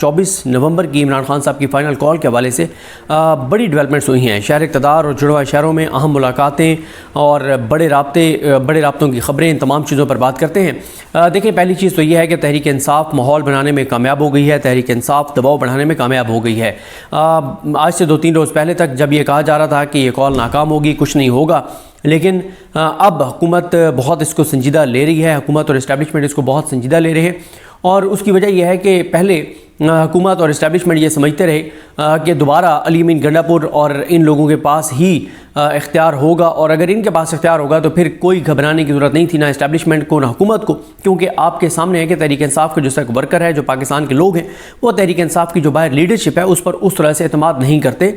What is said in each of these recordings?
24 نومبر کی عمران خان صاحب کی فائنل کال کے حوالے سے بڑی ڈیولپمنٹس ہوئی ہیں. شہر اقتدار اور جڑواں شہروں میں اہم ملاقاتیں اور بڑے رابطوں کی خبریں، ان تمام چیزوں پر بات کرتے ہیں. دیکھیں، پہلی چیز تو یہ ہے کہ تحریک انصاف ماحول بنانے میں کامیاب ہو گئی ہے، تحریک انصاف دباؤ بڑھانے میں کامیاب ہو گئی ہے. آج سے 2-3 روز پہلے تک جب یہ کہا جا رہا تھا کہ یہ کال ناکام ہوگی، کچھ نہیں ہوگا، لیکن اب حکومت بہت اس کو سنجیدہ لے رہی ہے، حکومت اور اسٹیبلشمنٹ اس کو بہت سنجیدہ لے رہے ہیں. اور اس کی وجہ یہ ہے کہ پہلے حکومت اور اسٹیبلشمنٹ یہ سمجھتے رہے کہ دوبارہ علی امین گنڈا پور اور ان لوگوں کے پاس ہی اختیار ہوگا، اور اگر ان کے پاس اختیار ہوگا تو پھر کوئی گھبرانے کی ضرورت نہیں تھی، نہ اسٹیبلشمنٹ کو نہ حکومت کو، کیونکہ آپ کے سامنے ہے کہ تحریک انصاف کا جو سک ورکر ہے، جو پاکستان کے لوگ ہیں، وہ تحریک انصاف کی جو باہر لیڈرشپ ہے اس پر اس طرح سے اعتماد نہیں کرتے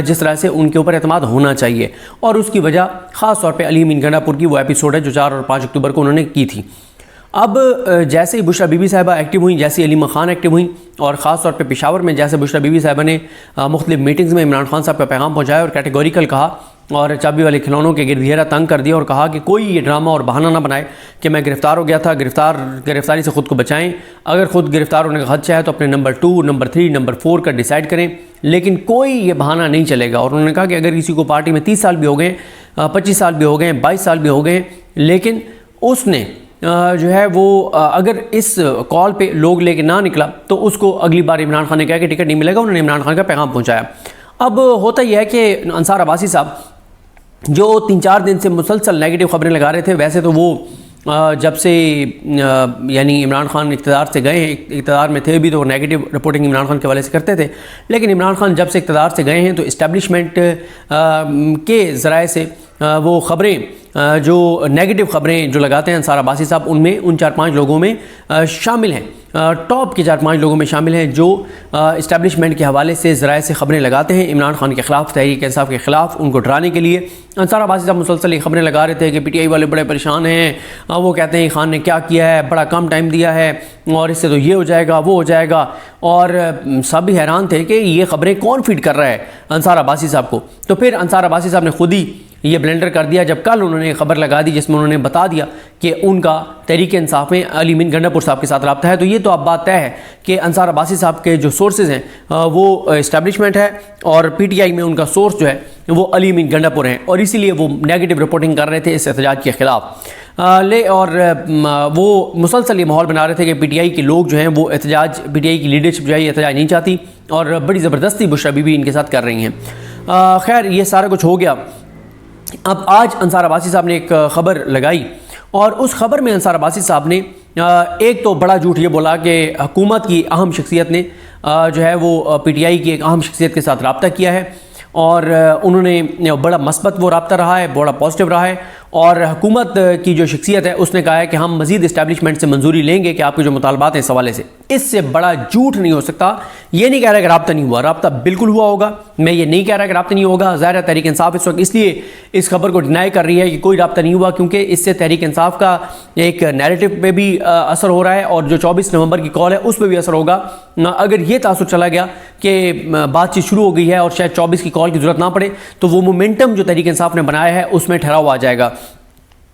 جس طرح سے ان کے اوپر اعتماد ہونا چاہیے. اور اس کی وجہ خاص طور پہ علی امین گنڈا پور کی وہ ایپیسوڈ ہے جو 4 اور 5 اکتوبر کو انہوں نے کی تھی. اب جیسے ہی بشرا بی بی صاحبہ ایکٹیو ہوئیں، جیسے علیمہ خان ایکٹیو ہوئیں، اور خاص طور پہ پشاور میں جیسے بشرا بی بی صاحبہ نے مختلف میٹنگز میں عمران خان صاحب کا پیغام پہنچایا اور کیٹیگوریکل کہا اور چابی والے کھلونوں کے گرد گھیرا تنگ کر دیا اور کہا کہ کوئی یہ ڈرامہ اور بہانہ نہ بنائے کہ میں گرفتار ہو گیا تھا، گرفتاری سے خود کو بچائیں، اگر خود گرفتار ہونے کا خدشہ ہے تو اپنے نمبر 2، نمبر 3، نمبر 4 کا ڈیسائیڈ کریں، لیکن کوئی یہ بہانہ نہیں چلے گا. اور انہوں نے کہا کہ اگر کسی کو پارٹی میں 30 سال بھی ہو گئے، 25 سال بھی ہو گئے، 22 سال بھی ہو گئے، لیکن اس نے جو ہے وہ اگر اس کال پہ لوگ لے کے نہ نکلا تو اس کو اگلی بار عمران خان نے کہا کہ ٹکٹ نہیں ملے گا. انہوں نے عمران خان کا پیغام پہنچایا. اب ہوتا یہ ہے کہ انصار عباسی صاحب جو 3-4 دن سے مسلسل نیگیٹو خبریں لگا رہے تھے، ویسے تو وہ جب سے یعنی عمران خان اقتدار سے گئے ہیں، اقتدار میں تھے بھی تو نیگیٹو رپورٹنگ عمران خان کے حوالے سے کرتے تھے، لیکن عمران خان جب سے اقتدار سے گئے ہیں تو اسٹیبلشمنٹ کے ذرائع سے وہ خبریں جو نیگیٹو خبریں جو لگاتے ہیں انصار عباسی صاحب، ان میں ان 4-5 لوگوں میں شامل ہیں، ٹاپ کے 4-5 لوگوں میں شامل ہیں جو اسٹیبلشمنٹ کے حوالے سے ذرائع سے خبریں لگاتے ہیں عمران خان کے خلاف، تحریک انصاف کے خلاف، ان کو ڈرانے کے لیے. انصار عباسی صاحب مسلسل یہ خبریں لگا رہے تھے کہ پی ٹی آئی والے بڑے پریشان ہیں، وہ کہتے ہیں خان نے کیا کیا ہے، بڑا کم ٹائم دیا ہے اور اس سے تو یہ ہو جائے گا، وہ ہو جائے گا، اور سب بھی حیران تھے کہ یہ خبریں کون فیڈ کر رہا ہے انصار عباسی صاحب کو. تو پھر انصار عباسی صاحب نے خود ہی یہ بلنڈر کر دیا جب کل انہوں نے خبر لگا دی جس میں انہوں نے بتا دیا کہ ان کا تحریک انصاف میں علی امین گنڈا پور صاحب کے ساتھ رابطہ ہے. تو یہ تو اب بات طے ہے کہ انصار عباسی صاحب کے جو سورسز ہیں وہ اسٹیبلشمنٹ ہے اور پی ٹی آئی میں ان کا سورس جو ہے وہ علی امین گنڈا پور ہیں، اور اسی لیے وہ نیگیٹو رپورٹنگ کر رہے تھے اس احتجاج کے خلاف. اور وہ مسلسل یہ ماحول بنا رہے تھے کہ پی ٹی آئی کے لوگ جو ہیں وہ احتجاج، پی ٹی آئی کی لیڈرشپ جو ہے یہ احتجاج نہیں چاہتی اور بڑی زبردستی بشرا بی بی ان کے ساتھ کر رہی ہیں. خیر، یہ سارا کچھ ہو گیا. اب آج انصار عباسی صاحب نے ایک خبر لگائی اور اس خبر میں انصار عباسی صاحب نے ایک تو بڑا جھوٹ یہ بولا کہ حکومت کی اہم شخصیت نے جو ہے وہ پی ٹی آئی کی ایک اہم شخصیت کے ساتھ رابطہ کیا ہے، اور انہوں نے بڑا مثبت وہ رابطہ رہا ہے، بڑا پازیٹیو رہا ہے، اور حکومت کی جو شخصیت ہے اس نے کہا ہے کہ ہم مزید اسٹیبلشمنٹ سے منظوری لیں گے کہ آپ کے جو مطالبات ہیں اس حوالے سے. اس سے بڑا جھوٹ نہیں ہو سکتا. یہ نہیں کہہ رہا کہ رابطہ نہیں ہوا، رابطہ بالکل ہوا ہوگا. میں یہ نہیں کہہ رہا کہ رابطہ نہیں ہوگا. ظاہر ہے تحریک انصاف اس وقت اس لیے اس خبر کو ڈینائی کر رہی ہے کہ کوئی رابطہ نہیں ہوا، کیونکہ اس سے تحریک انصاف کا ایک نیریٹو پہ بھی اثر ہو رہا ہے اور جو 24 نومبر کی کال ہے اس پہ بھی اثر ہوگا. اگر یہ تاثر چلا گیا کہ بات چیت شروع ہو گئی ہے اور شاید 24 کی کال کی ضرورت نہ پڑے تو وہ مومنٹم جو تحریک انصاف نے بنایا ہے اس میں ٹھہراؤ آ جائے گا.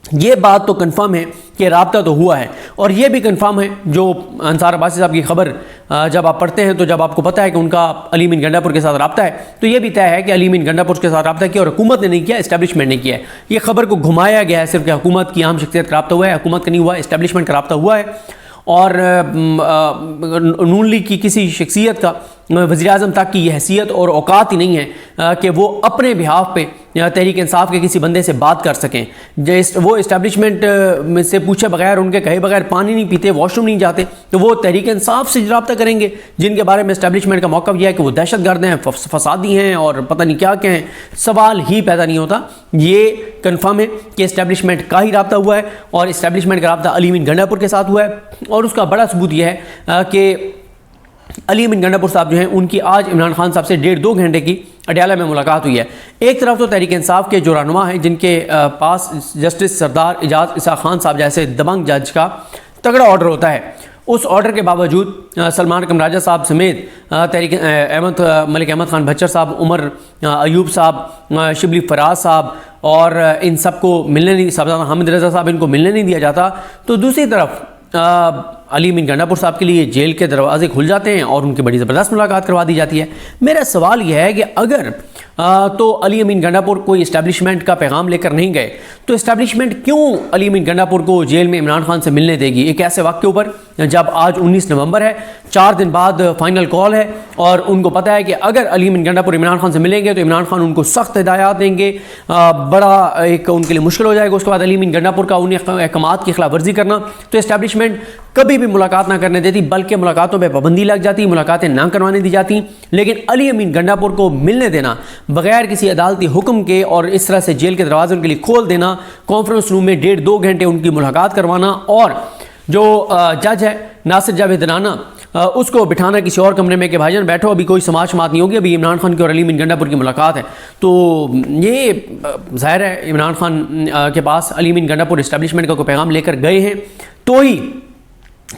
یہ بات تو کنفرم ہے کہ رابطہ تو ہوا ہے، اور یہ بھی کنفرم ہے جو انصار عباسی صاحب کی خبر جب آپ پڑھتے ہیں تو جب آپ کو پتہ ہے کہ ان کا علی امین گنڈا پور کے ساتھ رابطہ ہے تو یہ بھی طے ہے کہ علی امین گنڈا پور کے ساتھ رابطہ کیا اور حکومت نے نہیں کیا، اسٹیبلشمنٹ نے کیا ہے. یہ خبر کو گھمایا گیا ہے صرف کہ حکومت کی اہم شخصیت کا رابطہ ہوا ہے، حکومت کا نہیں ہوا، اسٹیبلشمنٹ کا رابطہ ہوا ہے. اور نون لیگ کی کسی شخصیت کا وزیر اعظم تک کی یہ حیثیت اور اوقات ہی نہیں ہے کہ وہ اپنے بہاف پہ تحریک انصاف کے کسی بندے سے بات کر سکیں. وہ اسٹیبلشمنٹ سے پوچھے بغیر، ان کے کہے بغیر پانی نہیں پیتے، واش روم نہیں جاتے، تو وہ تحریک انصاف سے رابطہ کریں گے جن کے بارے میں اسٹیبلشمنٹ کا موقف یہ ہے کہ وہ دہشت گرد ہیں، فسادی ہیں اور پتہ نہیں کیا کیا ہیں. سوال ہی پیدا نہیں ہوتا. یہ کنفرم ہے کہ اسٹیبلشمنٹ کا ہی رابطہ ہوا ہے اور اسٹیبلشمنٹ کا رابطہ علی امین گنڈا پور کے ساتھ ہوا ہے. اور اس کا بڑا ثبوت یہ ہے کہ علی امین گنڈا پور صاحب جو ہیں ان کی آج عمران خان صاحب سے 1.5-2 گھنٹے کی اڈیالہ میں ملاقات ہوئی ہے. ایک طرف تو تحریک انصاف کے جو رہنما ہیں جن کے پاس جسٹس سردار اعجاز اسحاق خان صاحب جیسے دبنگ جج کا تگڑا آرڈر ہوتا ہے، اس آرڈر کے باوجود سلمان کمراجہ صاحب سمیت تحریک ملک احمد خان بھچر صاحب، عمر ایوب صاحب، شبلی فراز صاحب اور ان سب کو ملنے نہیں، صاحبزادہ حامد رضا صاحب ان کو ملنے نہیں دیا جاتا. تو دوسری طرف علی امین گنڈا پور صاحب کے لیے جیل کے دروازے کھل جاتے ہیں اور ان کی بڑی زبردست ملاقات کروا دی جاتی ہے۔ میرا سوال یہ ہے کہ اگر تو علی امین گنڈا پور کوئی اسٹیبلشمنٹ کا پیغام لے کر نہیں گئے تو اسٹیبلشمنٹ کیوں علی امین گنڈا پور کو جیل میں عمران خان سے ملنے دے گی ایک ایسے وقت کے اوپر جب آج 19 نومبر ہے، 4 دن بعد فائنل کال ہے اور ان کو پتہ ہے کہ اگر علی امین گنڈا پور عمران خان سے ملیں گے تو عمران خان ان کو سخت ہدایات دیں گے، بڑا ایک ان کے لیے مشکل ہو جائے گا اس کے بعد علی امین گنڈا پور کا ان احکامات کی خلاف ورزی کرنا، تو اسٹیبلشمنٹ کبھی بھی ملاقات نہ کرنے دیتی بلکہ ملاقاتوں پہ پابندی لگ جاتی، ملاقاتیں نہ کروانے دی جاتی۔ لیکن علی امین گنڈا پور کو ملنے دینا بغیر کسی عدالتی حکم کے اور اس طرح سے جیل کے دروازے ان کے لیے کھول دینا، کانفرنس روم میں 1.5-2 گھنٹے ان کی ملاقات کروانا اور جو جج ہے ناصر جاوید رانا اس کو بٹھانا کسی اور کمرے میں کہ بھائی جان بیٹھو، ابھی کوئی سماعت شماعت نہیں ہوگی، ابھی عمران خان کی اور علی امین گنڈا پور کی ملاقات ہے، تو یہ ظاہر ہے عمران خان کے پاس علی امین گنڈا پور اسٹیبلشمنٹ کا کوئی پیغام لے کر گئے ہیں تو ہی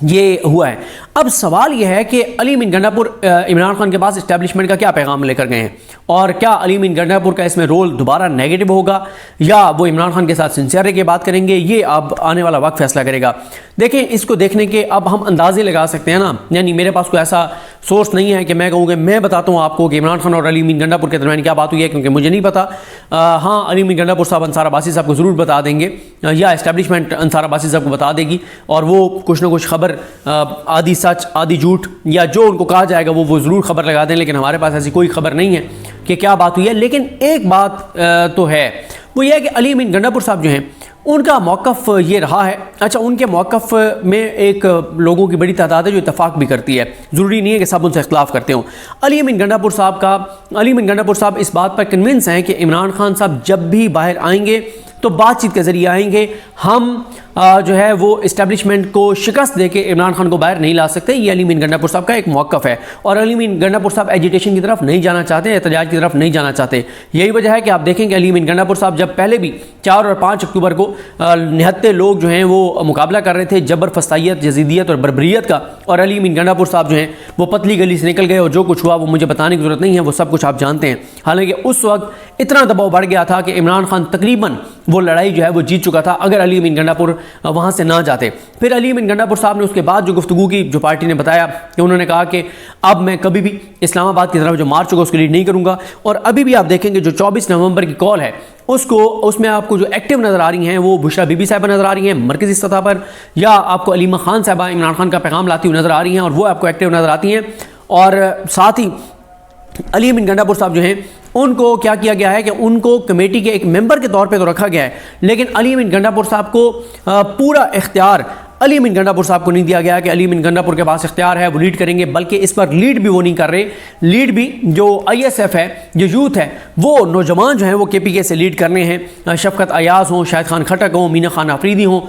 یہ ہوا ہے۔ اب سوال یہ ہے کہ علی امین گنڈا پور عمران خان کے پاس اسٹیبلشمنٹ کا کیا پیغام لے کر گئے ہیں اور کیا علی امین گنڈا پور کا اس میں رول دوبارہ نیگیٹو ہوگا یا وہ عمران خان کے ساتھ سنسیئرٹی کی بات کریں گے، یہ اب آنے والا وقت فیصلہ کرے گا۔ دیکھیں اس کو دیکھنے کے اب ہم اندازے لگا سکتے ہیں نا، یعنی میرے پاس کوئی ایسا سورس نہیں ہے کہ میں کہوں کہ میں بتاتا ہوں آپ کو کہ عمران خان اور علی امین گنڈا پور کے درمیان کیا بات ہوئی ہے، کیونکہ مجھے نہیں پتا۔ ہاں علی امین گنڈا پور صاحب انصار عباسی صاحب کو ضرور بتا دیں گے یا اسٹیبلشمنٹ انصار عباسی صاحب کو بتا دے گی اور وہ کچھ نہ کچھ خبر آدھی سچ آدھی جھوٹ یا جو ان کو کہا جائے گا وہ ضرور خبر لگا دیں، لیکن ہمارے پاس ایسی کوئی خبر نہیں ہے کہ کیا بات ہوئی ہے۔ لیکن ایک بات تو ہے، وہ یہ ہے کہ علی امین گنڈا پور صاحب جو ہیں ان کا موقف یہ رہا ہے، اچھا ان کے موقف میں ایک لوگوں کی بڑی تعداد ہے جو اتفاق بھی کرتی ہے، ضروری نہیں ہے کہ سب ان سے اختلاف کرتے ہوں۔ علی امین گنڈا پور صاحب اس بات پر کنونس ہیں کہ عمران خان صاحب جب بھی باہر آئیں گے تو بات چیت کے ذریعے آئیں گے، ہم جو ہے وہ اسٹیبلشمنٹ کو شکست دے کے عمران خان کو باہر نہیں لا سکتے، یہ علی امین گنڈا پور صاحب کا ایک موقف ہے اور علی امین گنڈا پور صاحب ایجیٹیشن کی طرف نہیں جانا چاہتے، احتجاج کی طرف نہیں جانا چاہتے۔ یہی وجہ ہے کہ آپ دیکھیں کہ علی امین گنڈا پور صاحب جب پہلے بھی 4 اور 5 اکتوبر کو نہتے لوگ جو ہیں وہ مقابلہ کر رہے تھے جبر فسطائیت یزیدیت اور بربریت کا، اور علی امین گنڈا پور صاحب جو ہیں وہ پتلی گلی سے نکل گئے اور جو کچھ ہوا وہ مجھے بتانے کی ضرورت نہیں ہے، وہ سب کچھ آپ جانتے ہیں۔ حالانکہ اس وقت اتنا دباؤ بڑھ گیا تھا کہ عمران خان تقریباً وہ لڑائی جو ہے وہ جیت چکا تھا اگر علی امین گنڈا پور وہاں سے نہ جاتے۔ پھر علی امین گنڈا پور صاحب نے اس کے بعد جو گفتگو کی، جو پارٹی نے بتایا کہ انہوں نے کہا کہ اب میں کبھی بھی اسلام آباد کی طرف جو مارچ ہوگا اس کے لیڈ نہیں کروں گا، اور ابھی بھی آپ دیکھیں گے جو 24 نومبر کی کال ہے اس میں آپ کو جو ایکٹیو نظر آ رہی ہیں وہ بشرا بی بی صاحبہ نظر آ رہی ہیں مرکزی سطح پر، یا آپ کو علیمہ خان صاحبہ عمران خان کا پیغام لاتی ہوئی نظر آ رہی ہیں اور وہ آپ کو ایکٹیو نظر آتی ہیں، اور ساتھ ہی علی امین گنڈا پور صاحب جو ہیں ان کو کیا کیا گیا ہے کہ ان کو کمیٹی کے ایک ممبر کے طور پہ تو رکھا گیا ہے، لیکن علی امین گنڈا پور صاحب کو پورا اختیار علی امین گنڈا پور صاحب کو نہیں دیا گیا کہ علی امین گنڈا پور کے پاس اختیار ہے وہ لیڈ کریں گے، بلکہ اس پر لیڈ بھی وہ نہیں کر رہے، لیڈ بھی جو آئی ایس ایف ہے، جو یوتھ ہے، وہ نوجوان جو ہیں وہ کے پی کے سے لیڈ کرنے ہیں، شفقت ایاز ہوں، شاہد خان کھٹک ہوں، مینا خان آفریدی ہوں،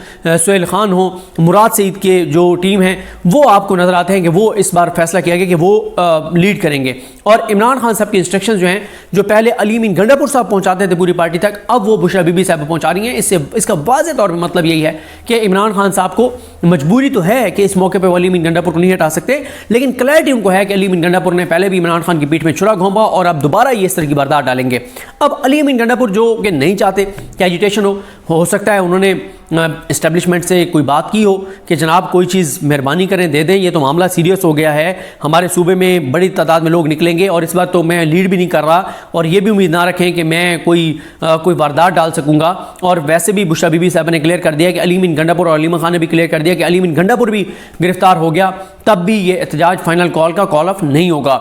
سہیل خان ہوں، مراد سعید کے جو ٹیم ہیں وہ آپ کو نظر آتے ہیں کہ وہ اس بار فیصلہ کیا گیا کہ وہ لیڈ کریں گے، اور عمران خان صاحب کی انسٹرکشنز جو ہیں جو پہلے علی امین گنڈا پور صاحب پہنچاتے تھے پوری پارٹی تک، اب وہ بشرا بی بی صاحب پہنچا رہی ہیں۔ اس کا واضح طور پہ مطلب یہی ہے کہ عمران خان صاحب کو مجبوری تو ہے کہ اس موقع پہ وہ علی امین گنڈا پور کو نہیں ہٹا سکتے، لیکن کلیئرٹی ان کو ہے کہ علی امین گنڈا پور نے پہلے بھی عمران خان کی پیٹھ میں چھرا گھونپا اور اب دوبارہ یہ اس طرح کی برداشت ڈالیں گے۔ اب علی امین گنڈا پور جو کہ نہیں چاہتے کہ ایجیٹیشن ہو سکتا ہے انہوں نے اسٹیبلشمنٹ سے کوئی بات کی ہو کہ جناب کوئی چیز مہربانی کریں دے دیں، یہ تو معاملہ سیریس ہو گیا ہے، ہمارے صوبے میں بڑی تعداد میں لوگ نکلیں گے اور اس بار تو میں لیڈ بھی نہیں کر رہا، اور یہ بھی امید نہ رکھیں کہ میں کوئی واردات ڈال سکوں گا۔ اور ویسے بھی بشرا بی بی صاحب نے کلیئر کر دیا کہ علی امین گنڈا پور اور علیمہ خان نے بھی کلیئر کر دیا کہ علی امین گنڈا پور بھی گرفتار ہو گیا، تب بھی یہ احتجاج فائنل کال آف نہیں ہوگا۔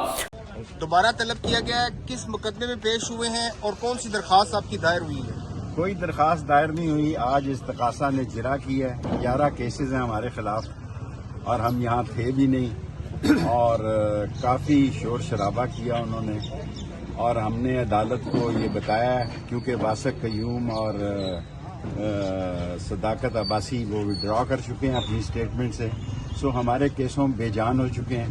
دوبارہ طلب کیا گیا ہے، کس مقدمے میں پیش ہوئے ہیں اور کون سی درخواست آپ کی دائر ہوئی ہے؟ کوئی درخواست دائر نہیں ہوئی، آج استقاصہ نے جرا کی ہے، 11 کیسز ہیں ہمارے خلاف اور ہم یہاں تھے بھی نہیں، اور کافی شور شرابہ کیا انہوں نے، اور ہم نے عدالت کو یہ بتایا ہے کیونکہ واسق قیوم اور صداقت عباسی وہ وڈرا کر چکے ہیں اپنی اسٹیٹمنٹ سے، سو ہمارے کیسوں بے جان ہو چکے ہیں۔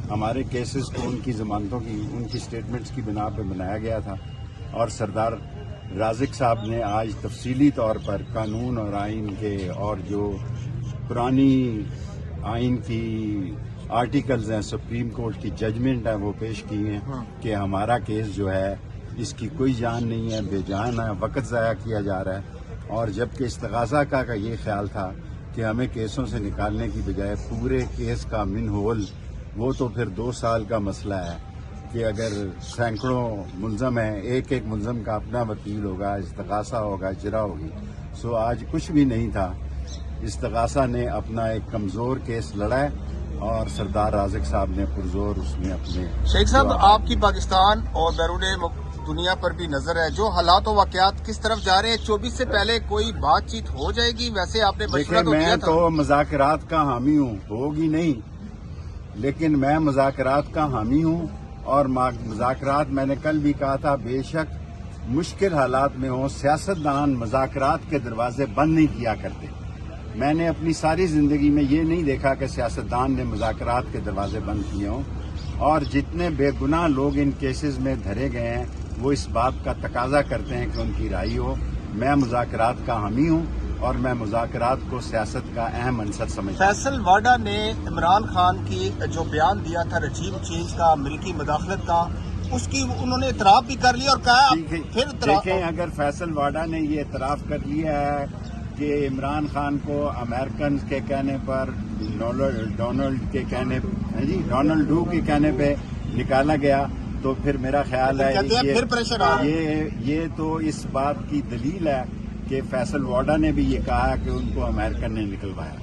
ہمارے کیسز کو ان کی ضمانتوں کی ان کی اسٹیٹمنٹس کی بنا پہ بنایا گیا تھا، اور سردار رازق صاحب نے آج تفصیلی طور پر قانون اور آئین کے اور جو پرانی آئین کی آرٹیکلز ہیں، سپریم کورٹ کی ججمنٹ ہے، وہ پیش کی ہیں کہ ہمارا کیس جو ہے اس کی کوئی جان نہیں ہے، بے جان ہے، وقت ضائع کیا جا رہا ہے، اور جبکہ استغاثہ کا یہ خیال تھا کہ کہ ہمیں کیسوں سے نکالنے کی بجائے پورے کیس کا منہول، وہ تو پھر 2 سال کا مسئلہ ہے کہ اگر سینکڑوں ملزم ہیں، ایک ایک ملزم کا اپنا وکیل ہوگا، استغاثہ ہوگا، اجرا ہوگی. سو آج کچھ بھی نہیں تھا. استغاثہ نے اپنا ایک کمزور کیس لڑا ہے اور سردار رازق صاحب نے پرزور اس میں اپنے. شیخ صاحب، آپ کی پاکستان اور بیرون دنیا پر بھی نظر ہے، جو حالات و واقعات کس طرف جا رہے ہیں، 24 سے پہلے کوئی بات چیت ہو جائے گی؟ ویسے آپ نے مشورہ تو دیا میں تھا. تو مذاکرات کا حامی ہوں، ہوگی نہیں، لیکن میں مذاکرات کا حامی ہوں. اور مذاکرات میں نے کل بھی کہا تھا، بے شک مشکل حالات میں ہوں، سیاستدان مذاکرات کے دروازے بند نہیں کیا کرتے. میں نے اپنی ساری زندگی میں یہ نہیں دیکھا کہ سیاستدان نے مذاکرات کے دروازے بند کیے ہوں. اور جتنے بے گناہ لوگ ان کیسز میں دھرے گئے ہیں وہ اس بات کا تقاضا کرتے ہیں کہ ان کی رہائی ہو. میں مذاکرات کا حامی ہوں اور میں مذاکرات کو سیاست کا اہم عنصر سمجھتا ہوں. فیصل واڈا نے عمران خان کی جو بیان دیا تھا رجیم چینج کا، ملکی مداخلت کا، اس کی انہوں نے اعتراف بھی کر لیا اور کہا پھر دیکھیں، اگر فیصل واڈا نے یہ اعتراف کر لیا ہے کہ عمران خان کو امریکن کے کہنے پر، ڈونلڈ ڈو کے کہنے پہ نکالا گیا، تو پھر میرا خیال ہے یہ تو اس بات کی دلیل ہے کہ فیصل واڈا نے بھی یہ کہا کہ ان کو امریکن نے نکلوایا.